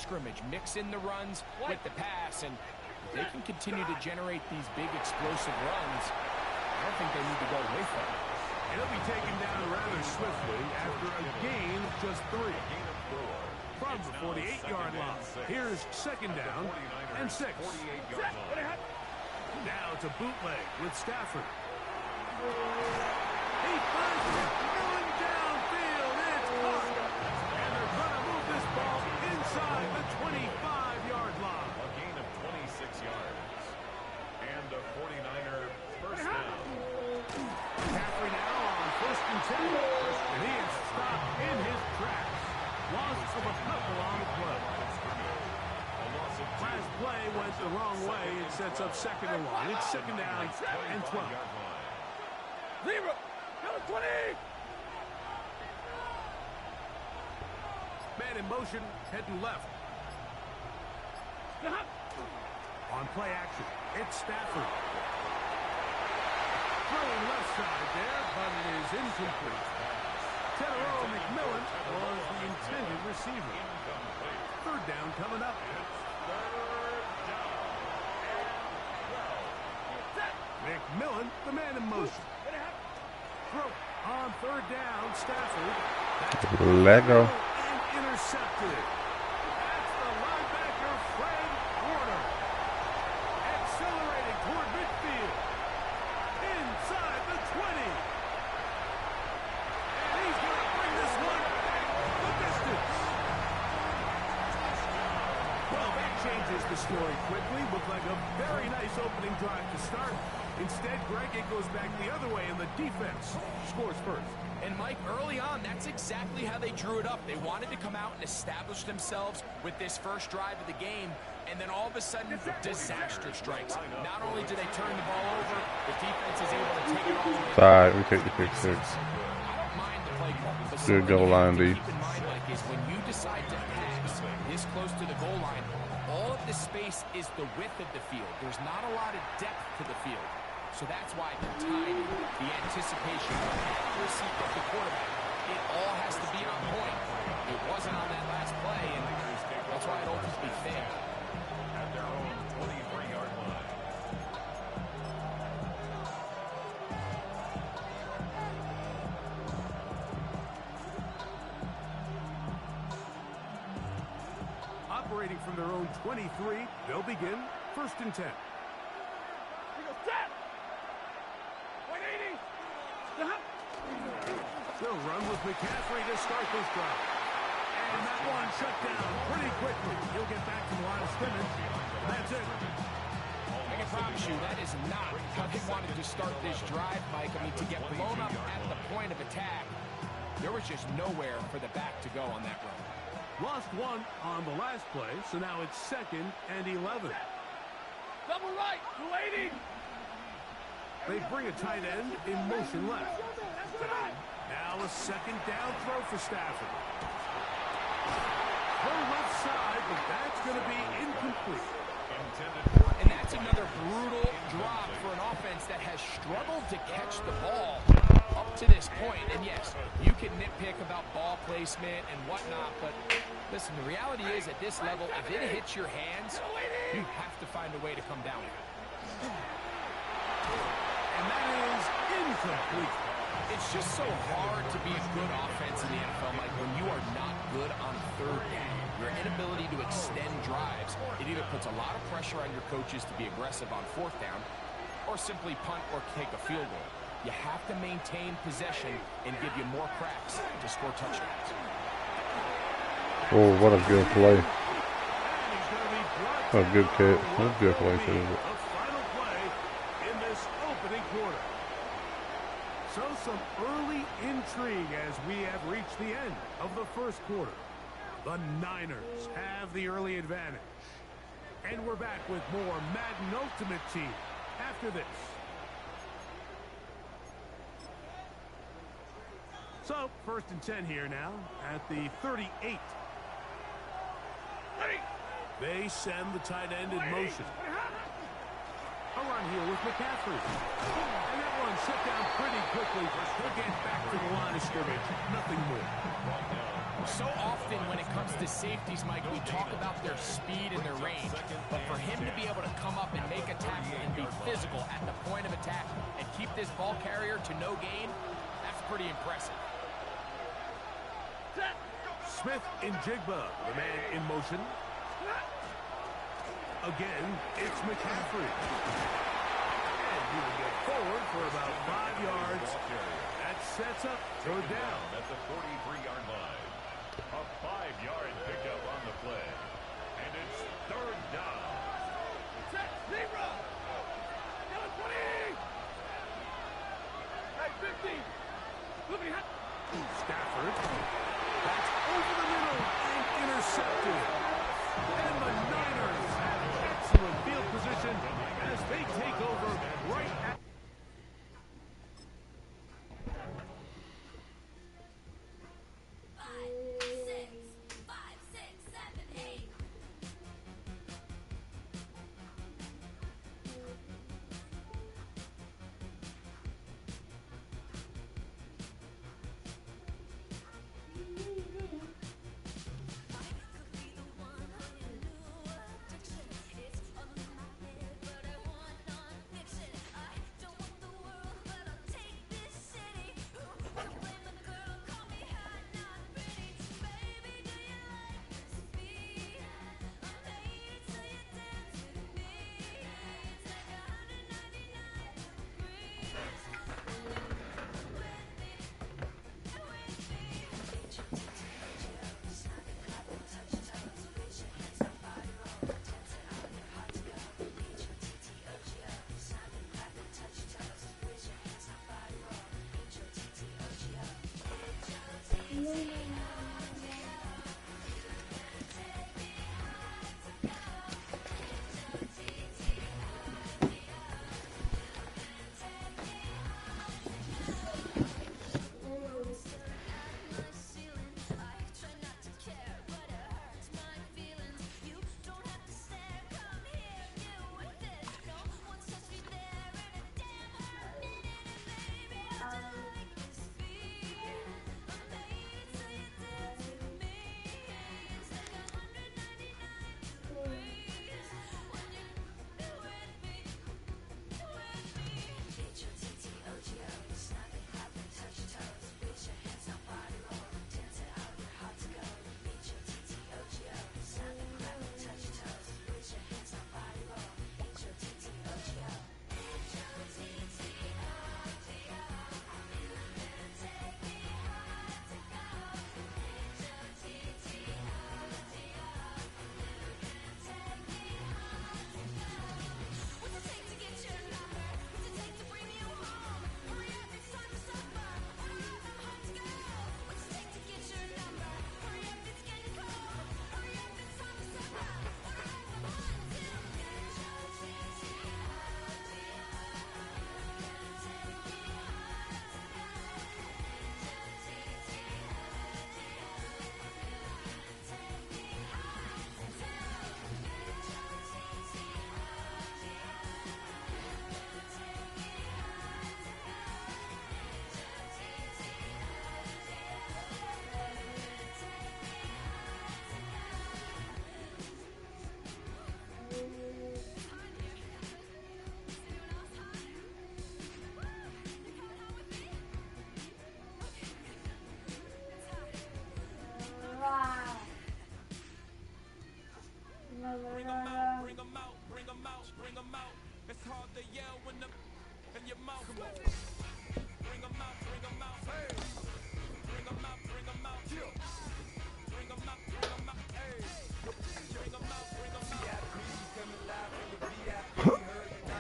scrimmage. Mix in the runs with the pass, and if they can continue to generate these big explosive runs, I don't think they need to go away from it. He'll be taken down rather swiftly after a gain of just 3. From the 48-yard line, here's second down and 6. Now it's a bootleg with Stafford. He finds McMillan downfield. It's caught. And they're going to move this ball inside the 25-yard line. A gain of 26 yards. And a 49er first down. McCaffrey now on 1st and 10. And he is stopped in his tracks. Loss of a couple on the play. Last play went the wrong way. It sets up second and 1. It's second down and 12. Zero. 20. Man in motion, heading left. On play action, it's Stafford. Throwing left side there, but it is incomplete. Tenero McMillan was the intended receiver. Third down coming up. McMillan, the man in motion. Throw on third down, Stafford. Lego. And intercepted. That's the linebacker, Fred Warner. Accelerating toward midfield. Inside the 20. And he's going to bring this one the distance. Well, that changes the story quickly. Looked like a very nice opening drive to start. Instead, Greg, it goes back the other way, and the defense scores first. And, Mike, early on, that's exactly how they drew it up. They wanted to come out and establish themselves with this first drive of the game, and then all of a sudden, disaster strikes. Not only do they turn the ball over, the defense is able to take it all away. All right, we take the pick 6. I don't mind the play call. But Good goal line, D. Keep in mind, Mike, is when you decide to pass this close to the goal line, all of the space is the width of the field. There's not a lot of depth to the field. So that's why the timing, the anticipation, the accuracy of the quarterback, it all has to be on point. It wasn't on that last play, and that's why it ultimately failed. At their own 23-yard line. Operating from their own 23, they'll begin 1st and 10. They'll run with McCaffrey to start this drive. And that one shut down pretty quickly. He'll get back to the line of scrimmage. That's it. I can promise you that is not how they wanted to start this drive, Mike. I mean, to get blown up at the point of attack, there was just nowhere for the back to go on that run. Lost one on the last play, so now it's 2nd and 11. Double right. 280. They bring a tight end in motion left. Now a second down throw for Stafford. Throw left side, but that's going to be incomplete. And that's another brutal drop for an offense that has struggled to catch the ball up to this point. And yes, you can nitpick about ball placement and whatnot, but listen, the reality is at this level, if it hits your hands, you have to find a way to come down. And that is incomplete. It's just so hard to be a good offense in the NFL, Mike, when you are not good on third down. Your inability to extend drives, it either puts a lot of pressure on your coaches to be aggressive on 4th down or simply punt or take a field goal. You have to maintain possession and give you more cracks to score touchdowns. Oh, what a good play. What a good catch. What a good play, too. A final play in this opening quarter. So some early intrigue as we have reached the end of the first quarter. The Niners have the early advantage. And we're back with more Madden Ultimate Team after this. So, 1st and 10 here now at the 38. They send the tight end in motion. A run here with McCaffrey. And that one shut down pretty quickly. He'll get back to the line of scrimmage. Nothing more. So often when it comes to safeties, Mike, we talk about their speed and their range. But for him to be able to come up and make a tackle and be physical at the point of attack and keep this ball carrier to no gain, that's pretty impressive. Smith and Jigba, the man in motion. Again, it's McCaffrey. And he will get forward for about 5 yards. That sets up third down. At the 43-yard line. A 5-yard pickup on the play. And it's third down. Set, zebra! Down 20! Hey, 50! Look at Stafford. That's over the middle and intercepted. And the Niners have excellent field position as they take over right at...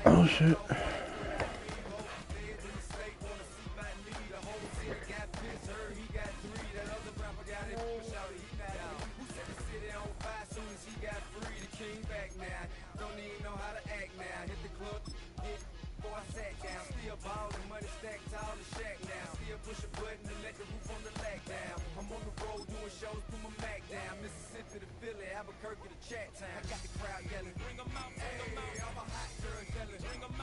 Oh shit. I got the crowd yelling, bring 'em out, hey, I'm a hot girl yelling, bring 'em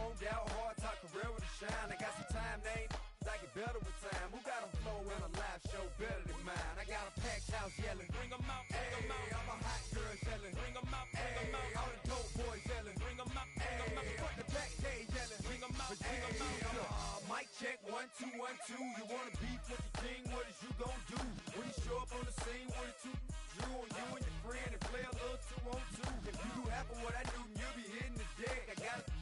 chromed out, hard top career with a shine. I got some time named, I get better with time. Who got a flow in a live show better than mine? I got a packed house yelling, bring 'em out, bring 'em out. I'm a hot girl yelling, bring 'em out, bring 'em out. All the dope boys yelling, bring 'em out, bring 'em out. Front the back, they yelling, bring 'em out, bring 'em out. Mic check, 1, 2, 1, 2. You wanna beef with the king? What is you gon' do? When you show up on the scene, what is you drew on you and your friend and play a little 2-on-2? If you do half of what I do, you'll be hitting the deck. I got to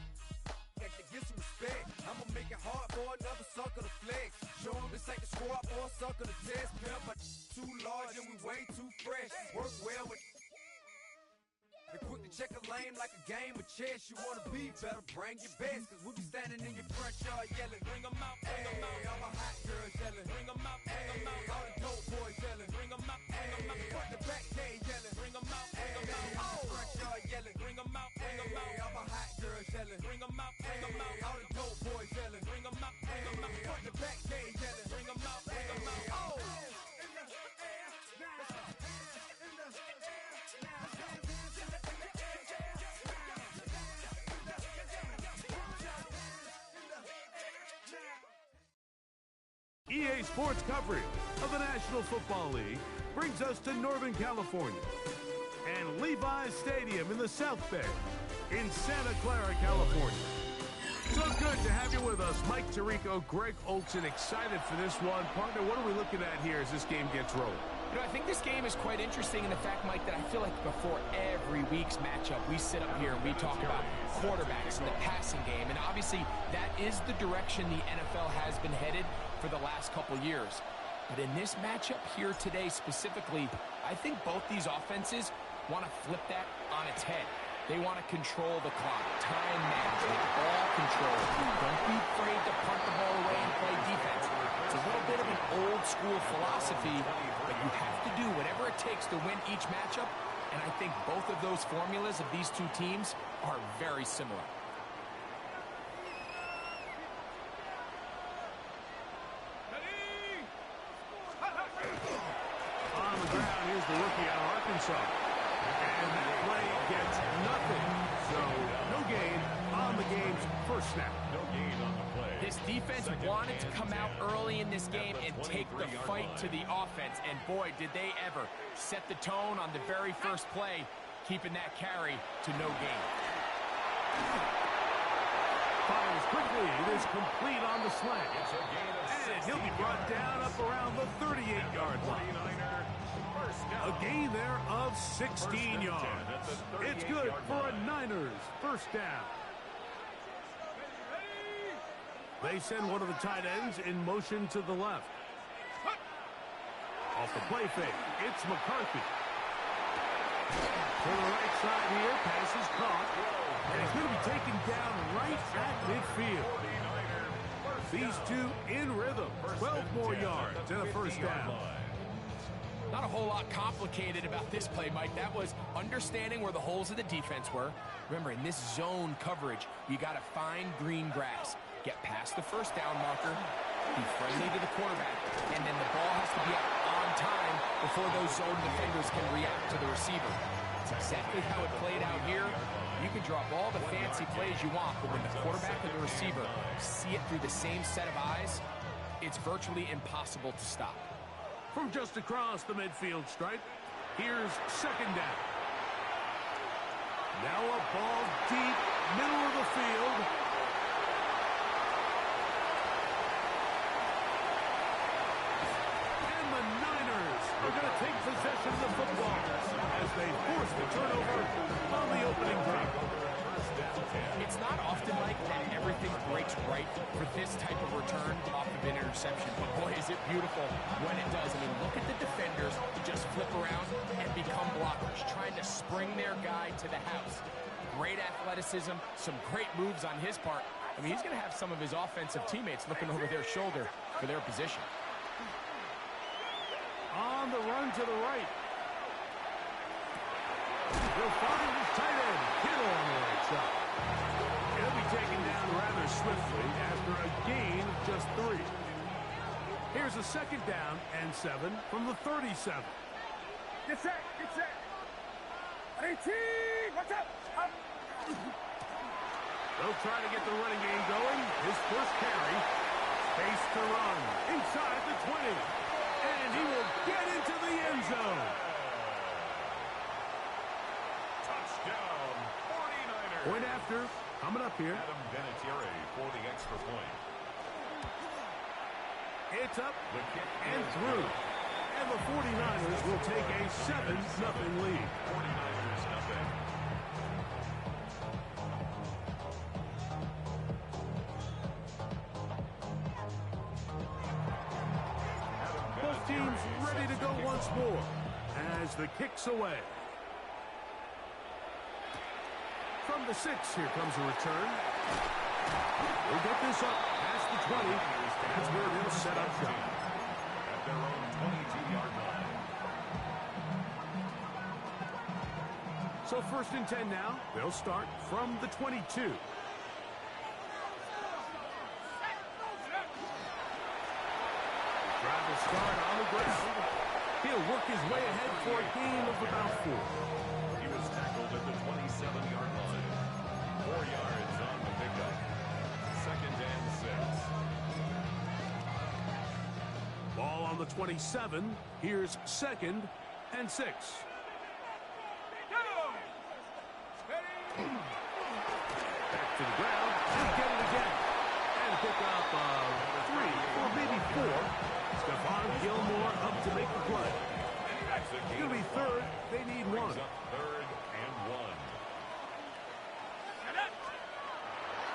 get some respect. I'ma make it hard for another sucker to flex. Show 'em this ain't the squad or a sucker to test. Pimp, but too large and we way too fresh. Work well with. They're quick to check a lane like a game of chess. You wanna be better, bring your best. Cause we be standing in your front yard yelling, bring 'em out, bring 'em out. All my hot girls yelling, bring 'em out, bring 'em out. All the dope boys yelling, bring 'em out, bring 'em out. Front the back, they yelling, bring 'em out, bring 'em out. All the front yard yelling, bring 'em out, bring 'em out. All my hot girls yelling, bring 'em out, bring 'em out. All the dope boys yelling, bring 'em out, bring 'em out. Front the back, they yelling, bring 'em out, bring 'em out. Oh! EA Sports coverage of the National Football League brings us to Northern California and Levi's Stadium in the South Bay in Santa Clara, California. So good to have you with us. Mike Tirico, Greg Olson, excited for this one. Partner, what are we looking at here as this game gets rolling? You know, I think this game is quite interesting in the fact, Mike, that I feel like before every week's matchup, we sit up here and we talk about quarterbacks and the passing game. And obviously, that is the direction the NFL has been headed for the last couple years. But in this matchup here today specifically, I think both these offenses want to flip that on its head. They want to control the clock, time management, ball control. Don't be afraid to punt the ball away and play defense. It's a little bit of an old school philosophy, but you have to do whatever it takes to win each matchup. And I think both of those formulas of these two teams are very similar. On the ground, here's the rookie out of Arkansas. And that play gets nothing. So, no gain on the game's first snap. No gain on the play. This defense wanted to come out early in this game and take the fight to the offense. And boy, did they ever set the tone on the very first play, keeping that carry to no gain. Fires quickly. It is complete on the slant. And he'll be brought down up around the 38-yard line. A gain there of 16 yards. It's good for a Niners first down. They send one of the tight ends in motion to the left. Off the play fake, it's McCarthy. To the right side here, pass is caught. And he's going to be taken down right at midfield. These two in rhythm. 12 more yards and a first down. Not a whole lot complicated about this play, Mike. That was understanding where the holes of the defense were. Remember, in this zone coverage, you got to find green grass. Get past the first down marker, be friendly to the quarterback, and then the ball has to be out on time before those zone defenders can react to the receiver. It's exactly how it played out here. You can drop all the fancy plays you want, but when the quarterback and the receiver see it through the same set of eyes, it's virtually impossible to stop. From just across the midfield stripe, here's second down. Now a ball deep, middle of the field. And the Niners are going to take possession of the football as they force the turnover on the opening drive. It's not often, Mike, that everything breaks right for this type of return off of an interception. But boy, is it beautiful when it does. I mean, look at the defenders just flip around and become blockers, trying to spring their guy to the house. Great athleticism, some great moves on his part. I mean, he's going to have some of his offensive teammates looking over their shoulder for their position. On the run to the right. They'll find his tight end, Kittle on the right side. He'll be taken down rather swiftly after a gain of just 3. Here's a second down and 7 from the 37. Get set, get set. 18, watch out. Up. The They'll try to get the running game going. His first carry. Space to run. Inside the 20. And he will get into the end zone. Touchdown, 49ers. Point after. Coming up here. Adam Vinatieri for the extra point. It's up The kick and is through. good. And the 49ers will take a 7-0 lead. 49ers nothing. Both teams ready to go once more as the kick's away. From the 6, here comes a return. We'll get this up past the 20. That's where they'll set up shop. At their own 22-yard line. So 1st and 10 now. They'll start from the 22. Drive will start on the ground. He'll work his way ahead for a gain of about 4. He was tackled at the 27-yard line. 4 yards on the pickup. 2nd and 6. Ball on the 27. Here's 2nd and 6. Back to the ground. And get it again. And pick up 3 or maybe 4. Stephon Gilmore up to make the play. It'll be 3rd. They need 1. Brings up 3rd and 1.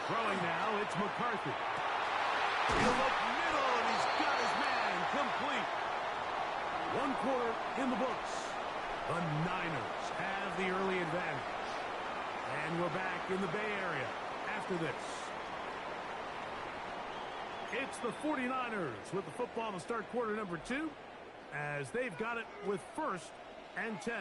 Throwing now, it's McCarthy. He'll look middle, and he's got his man complete. 1 quarter in the books. The Niners have the early advantage. And we're back in the Bay Area after this. It's the 49ers with the football to start quarter number 2, as they've got it with 1st and 10.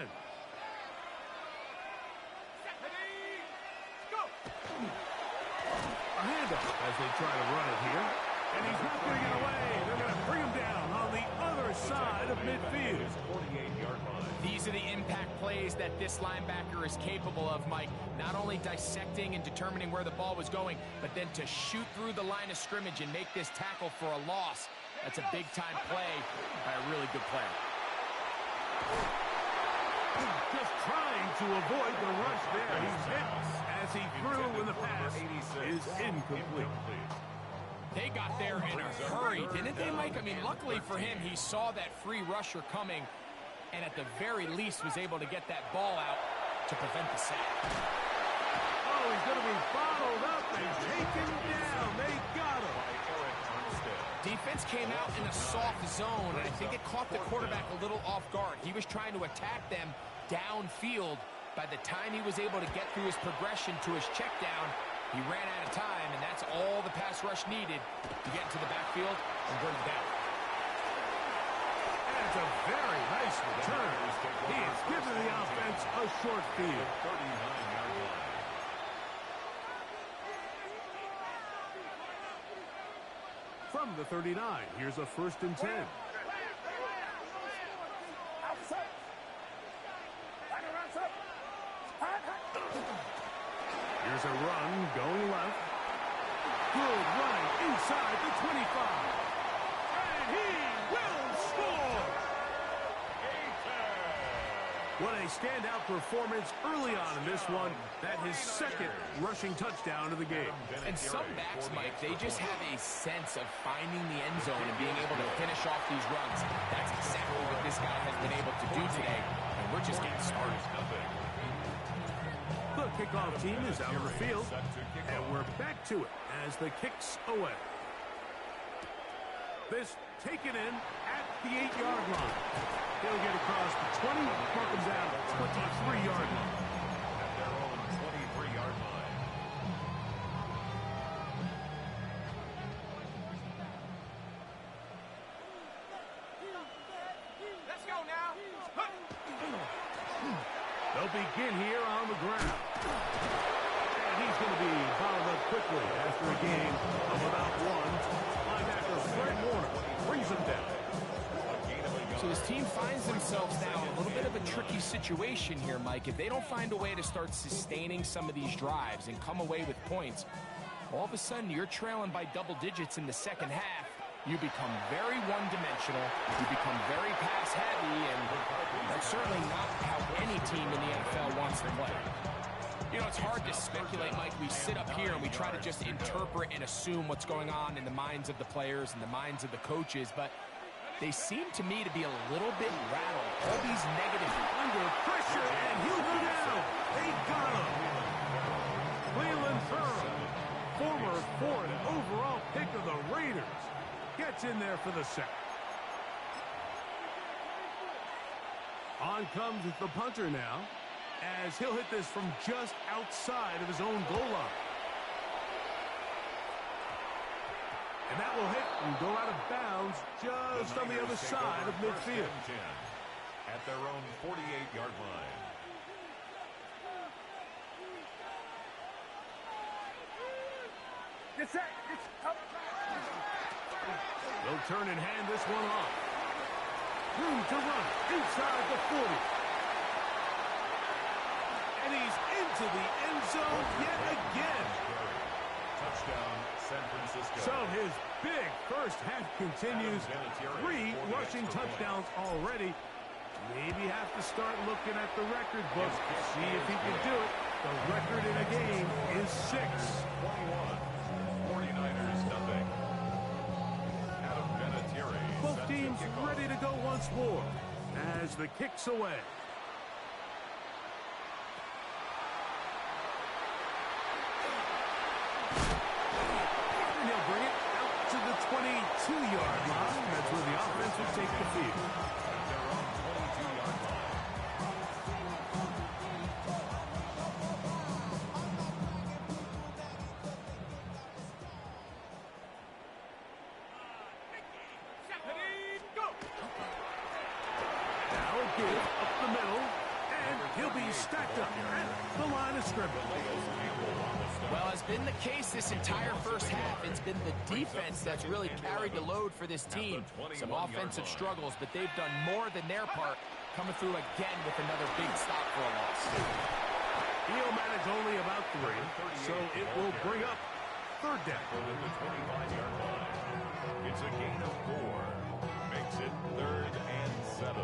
A handoff as they try to run it here. And he's not going to get away. They're going to bring him down on the other side of midfield. 48-yard line. These are the impact plays that this linebacker is capable of, Mike. Not only dissecting and determining where the ball was going, but then to shoot through the line of scrimmage and make this tackle for a loss. That's a big-time play by a really good player. Just trying to avoid the rush there. He's hit as he threw when the pass is incomplete. They got there in a hurry, didn't they, Mike? I mean, luckily for him, he saw that free rusher coming, and at the very least was able to get that ball out to prevent the sack. Oh, he's going to be followed up and taken down. They got him. Defense came out in a soft zone, and I think it caught the quarterback a little off guard. He was trying to attack them downfield. By the time he was able to get through his progression to his check down, he ran out of time, and that's all the pass rush needed to get into the backfield and bring it down. And it's a very nice return. He has given the offense a short field. 39-yard line. From the 39, here's a 1st and 10. Here's a run going left. Good running inside the 25. And he will score! What a standout performance early on in this one. That his 2nd rushing touchdown of the game. And some backs, Mike, they just have a sense of finding the end zone and being able to finish off these runs. That's exactly what this guy has been able to do today, and we're just getting started. The kickoff team is out of the field, and we're back to it as the kick's away. This taken in at the 8-yard line. He'll get across the 20, mark him down at 23-yard line. At their own 23-yard line. Let's go now. They'll begin here on the ground. And he's going to be fouled up quickly after a gain of about 1. Linebacker Fred Warner brings him down. So the This team finds themselves now in a little bit of a tricky situation here, Mike. If they don't find a way to start sustaining some of these drives and come away with points, all of a sudden you're trailing by double digits in the second half. You become very one-dimensional, you become very pass-heavy, and that's certainly not how any team in the NFL wants to play. You know, it's hard to speculate, Mike. We sit up here and we try to just interpret and assume what's going on in the minds of the players and the minds of the coaches, but they seem to me to be a little bit rattled. All these negative... Under pressure, and he'll go down. They got him. Cleveland Thurman, former 4th overall pick of the Raiders, gets in there for the sack. On comes the punter now, as he'll hit this from just outside of his own goal line. And that will hit and go out of bounds just on the other side of midfield. At their own 48-yard line. Get set. It's up. They'll turn and hand this one off. Room to run inside the 40. And he's into the end zone yet again. Touchdown, San Francisco. So his big first half continues. 3 rushing touchdowns already. Maybe have to start looking at the record book to see if he can do it. The record in a game is 6. 21. 49ers nothing. Adam Vinatieri. Both teams ready to go once more as the kick's away. And he'll bring it out to the 22-yard line. That's where the offense will take the field. Up the middle, and he'll be stacked up at the line of scrimmage. Well, has been the case this entire first half. It's been the defense that's really carried the load for this team. Some offensive struggles, but they've done more than their part, coming through again with another big stop for a loss. He'll manage only about 3, so it will bring up 3rd down. At the 25-yard line. It's a gain of 4. Makes it 3rd and 7.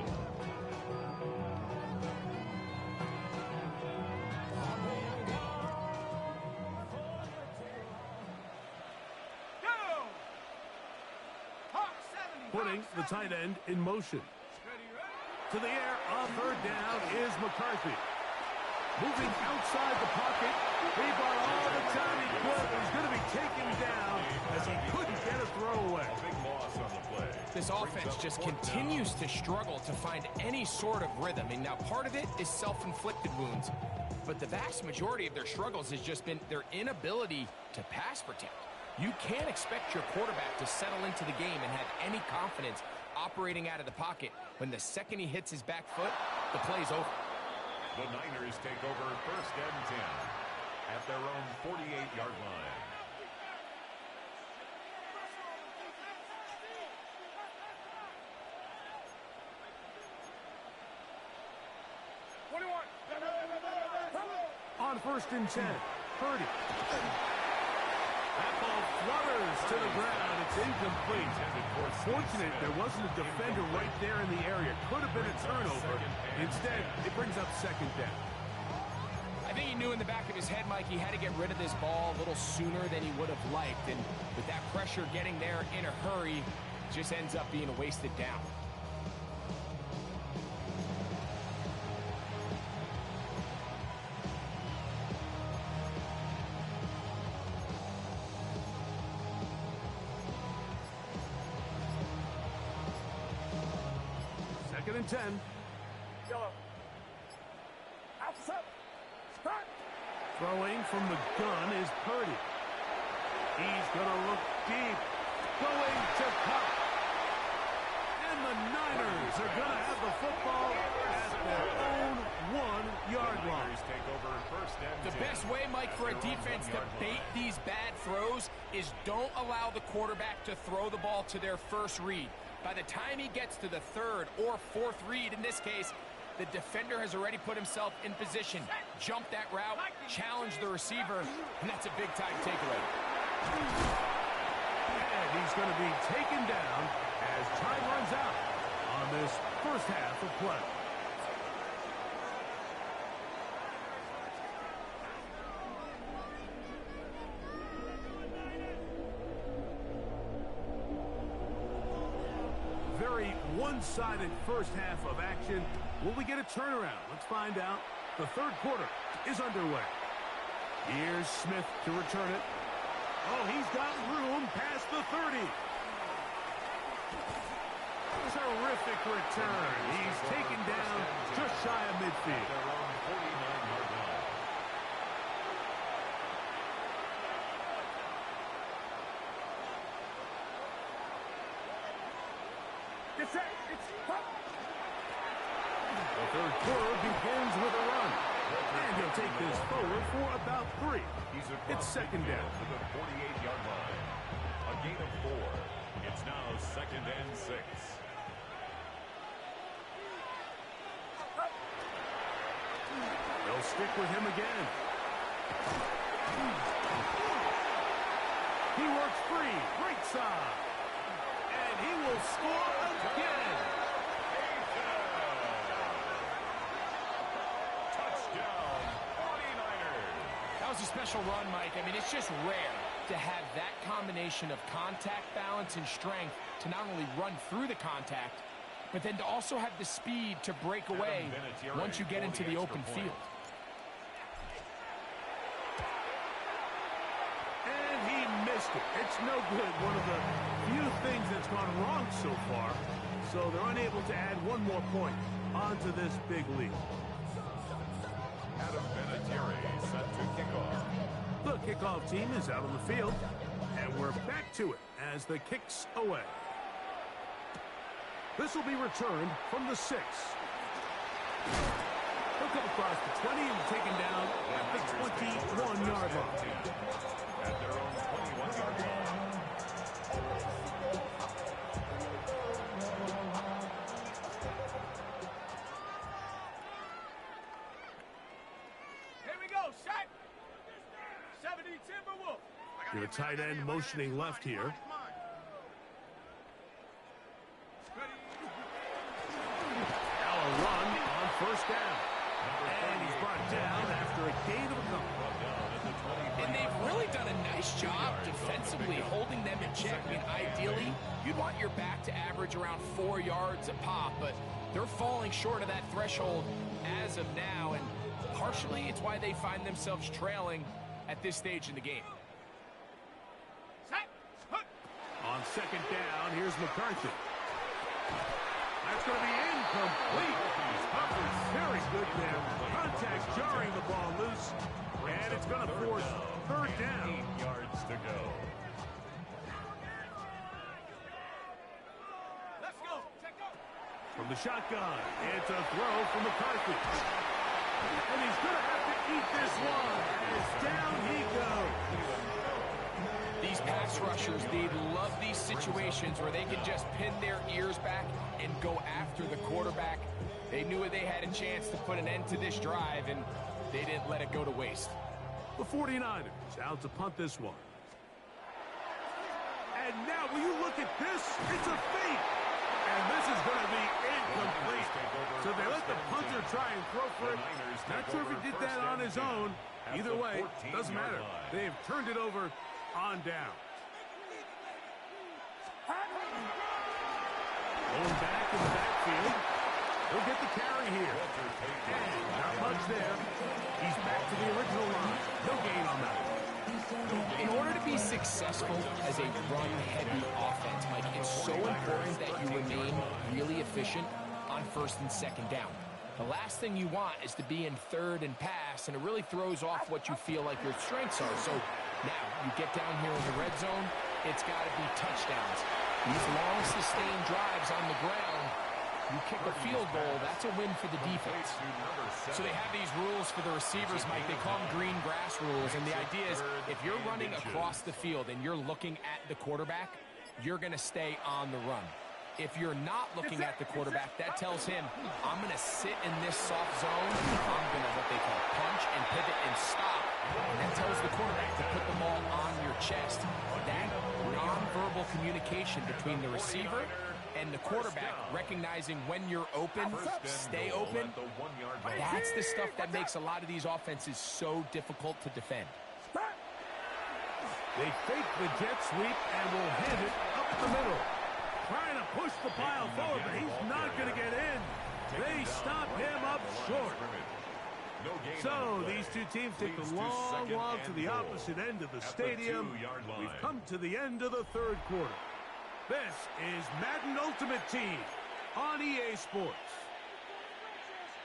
Putting the tight end in motion. To the air on 3rd down is McCarthy. Moving outside the pocket. He bought all the time he could. He's going to be taken down as he couldn't get a throwaway. Big loss on the play. This offense just continues to struggle to find any sort of rhythm. And now part of it is self-inflicted wounds. But the vast majority of their struggles has just been their inability to pass protect. You can't expect your quarterback to settle into the game and have any confidence operating out of the pocket when the second he hits his back foot, the play's over. The Niners take over 1st and 10 at their own 48-yard line. On 1st and 10, Purdy. That ball flutters to the ground. It's incomplete. Fortunate there wasn't a defender right there in the area. Could have been a turnover. Instead, it brings up 2nd down. I think he knew in the back of his head, Mike, he had to get rid of this ball a little sooner than he would have liked. And with that pressure getting there in a hurry, it just ends up being a wasted down. Second and 10. Yellow. Outside. Start. Throwing from the gun is Purdy. He's going to look deep. Going to Cup. And the Niners are going to have the football at their own 1-yard line. Take over 1st and 10. The best way, Mike, for a defense to bait these bad throws is don't allow the quarterback to throw the ball to their first read. By the time he gets to the third or fourth read, in this case, the defender has already put himself in position, jumped that route, challenged the receiver, and that's a big-time takeaway. And he's going to be taken down as time runs out on this first half of play. Very one-sided first half of action. Will we get a turnaround? Let's find out. The third quarter is underway. Here's Smith to return it. Oh, he's got room past the 30. Terrific return. He's taken down just shy of midfield. Their own 49-yard line. Get set. It's up. The third quarter begins with a run. And he'll take this forward for about 3. It's second down. To the 48-yard line. A gain of 4. It's now second and 6. They'll stick with him again. He works free. Right side. And he will score again. Touchdown, 49ers. That was a special run, Mike. I mean, it's just rare to have that combination of contact balance and strength to not only run through the contact, but then to also have the speed to break away once you get into the open field. And he missed it. It's no good. One of the few things that's gone wrong so far. So they're unable to add one more point onto this big lead. Adam Vinatieri set to kickoff. The kickoff team is out on the field. And we're back to it as the kick's away. This will be returned from the 6. He'll come across the 20 and taken down at the 21-yard line. At their own 21-yard line. Here we go. Set. 70 Timberwolf. To the tight end motioning left here. Now a run on first down. And he's brought down after a gain of a couple. And they've really done a nice job defensively holding them in check. I mean, ideally, you'd want your back to average around 4 yards a pop, but they're falling short of that threshold as of now, and partially it's why they find themselves trailing at this stage in the game. Set. Put. On second down, here's McCarthy. That's going to be incomplete. Very good there. Contact jarring the ball loose. And it's going to force third down. 8 yards to go. Let's go. Check go. From the shotgun, it's a throw from McCarthy. And he's going to have to eat this one. As down he goes. These pass rushers, they love these situations where they can just pin their ears back and go after the quarterback. They knew they had a chance to put an end to this drive, and they didn't let it go to waste. The 49ers out to punt this one. And now, will you look at this? It's a fake. And this is going to be incomplete. So they let the punter try and throw for it. Not sure if he did that on his own. Either way, doesn't matter. They've turned it over on down. Going back in the backfield. He'll get the carry here. And not much there. He's back to the original line. No gain on that. In order to be successful as a run-heavy offense, Mike, it's so important that you remain really efficient on first and second down. The last thing you want is to be in third and pass, and it really throws off what you feel like your strengths are. So now you get down here in the red zone, it's got to be touchdowns. These long, sustained drives on the ground, you kick a field goal, that's a win for the defense. So they have these rules for the receivers, Mike. They call them green grass rules, and the idea is if you're running across the field and you're looking at the quarterback, you're going to stay on the run. If you're not looking at the quarterback, that tells him, I'm going to sit in this soft zone. I'm going to what they call punch and pivot and stop. And that tells the quarterback to put the ball on your chest. That nonverbal communication between the receiver and the quarterback, recognizing when you're open, stay open, that's the stuff that makes a lot of these offenses so difficult to defend. They fake the jet sweep and will hit it up the middle. Trying to push the pile forward, but he's not going to get in. They stop him up short. So these two teams take the long walk to the opposite end of the stadium. We've come to the end of the third quarter. This is Madden Ultimate Team on EA Sports.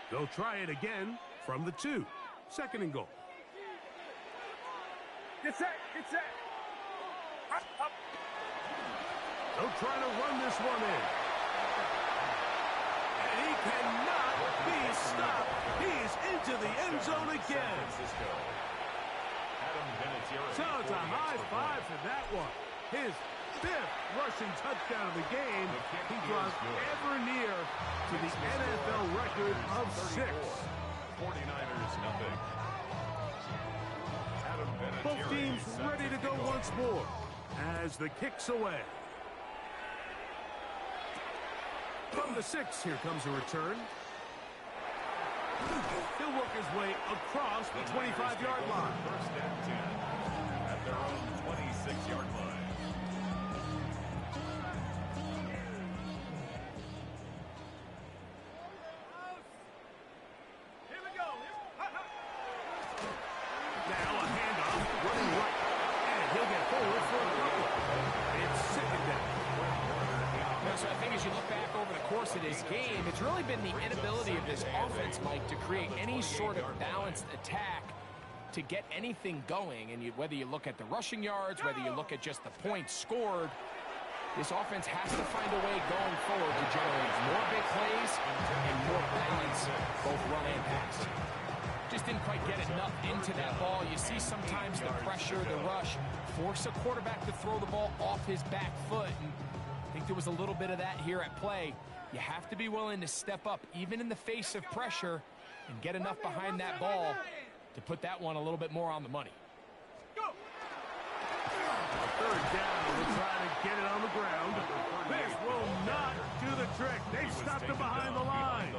They'll try it again from the 2. Second and goal. Get set, get set. Up, up. They'll try to run this one in. And he cannot be stopped. He's into the end zone again. So it's a high five for that one. His 5th rushing touchdown of the game. He draws ever near to the NFL record of 6. 49ers nothing. Both teams ready to go once more as the kick's away. From the 6, here comes a return. He'll work his way across the 25-yard line. First and 10 at their own 26-yard line. Here we go. Now a handoff, running right, and he'll get forward for a throw. It's 2nd down. So I think as you look back over the course of this game, it's really been the inability of this offense, Mike, to create any sort of balanced attack to get anything going. And whether you look at the rushing yards, whether you look at just the points scored, this offense has to find a way going forward to generate more big plays and more balance, both run and pass. Just didn't quite get enough into that ball. You see sometimes the pressure, the rush, force a quarterback to throw the ball off his back foot. And I think there was a little bit of that here at play. You have to be willing to step up, even in the face of pressure, and get enough behind that ball to put that one a little bit more on the money. Go. 3rd down, we'll try to get it on the ground. This will not do the trick. They stopped him behind the line.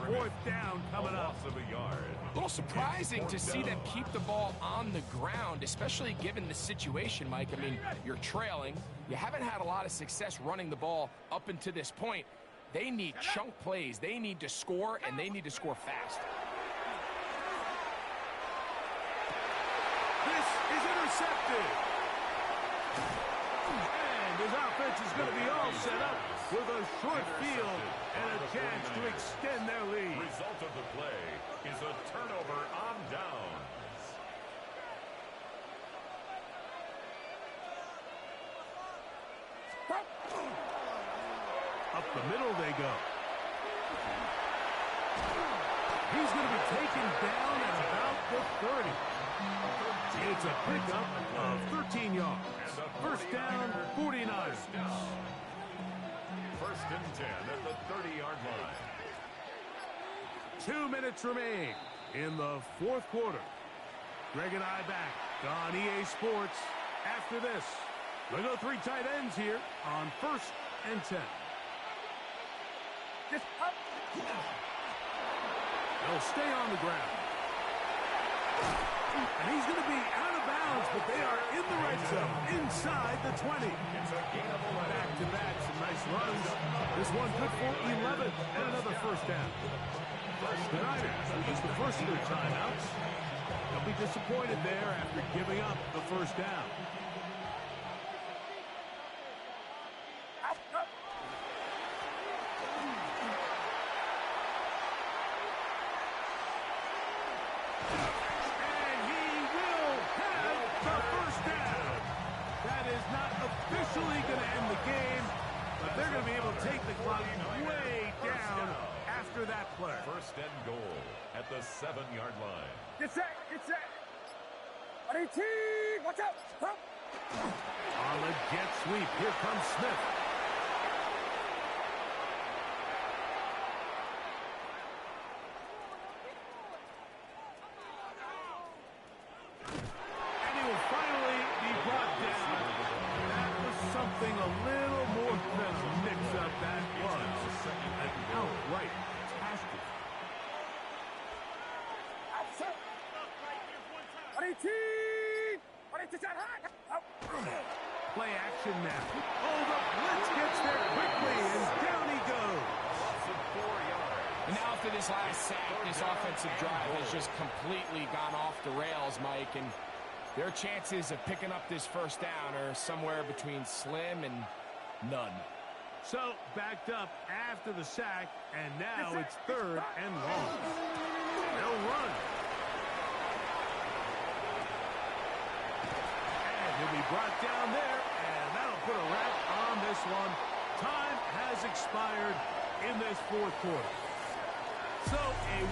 4th down coming up. Loss of a yard. A little surprising to see them keep the ball on the ground, especially given the situation, Mike. I mean, you're trailing. You haven't had a lot of success running the ball up until this point. They need chunk plays. They need to score, and they need to score fast. This is intercepted. And his offense is going to be all set up with a short field and a chance to extend their lead. Result of the play is a turnover on downs. Up the middle they go. He's going to be taken down at about the 30. It's a pickup of 13 yards. First down, 49ers. First and 10 at the 30-yard line. 2 minutes remain in the 4th quarter. Greg and I back on EA Sports after this. We'll go 3 tight ends here on 1st and 10. Just up. They'll stay on the ground. And he's going to be out of bounds, but they are in the red zone, inside the 20. Back-to-back, some nice runs. This one good for 11 and another first down. The Niners use the first of their timeouts. They'll be disappointed there after giving up the first down. Officially going to end the game, but they're going to be able to take the clock way down after that play. First and goal at the 7-yard line. Get set, get set. Ready, team, watch out. Up. On the jet sweep, here comes Smith. something a little more than a mix-up. That was an outright catastrophe. Play action now. Oh, the blitz gets there quickly, and down he goes. And now after this last sack, this offensive drive has just completely gone off the rails, Mike, and their chances of picking up this first down are somewhere between slim and none. So, backed up after the sack, and now it's 3rd and long. They'll run. And he'll be brought down there, and that'll put a wrap on this one. Time has expired in this 4th quarter. So, a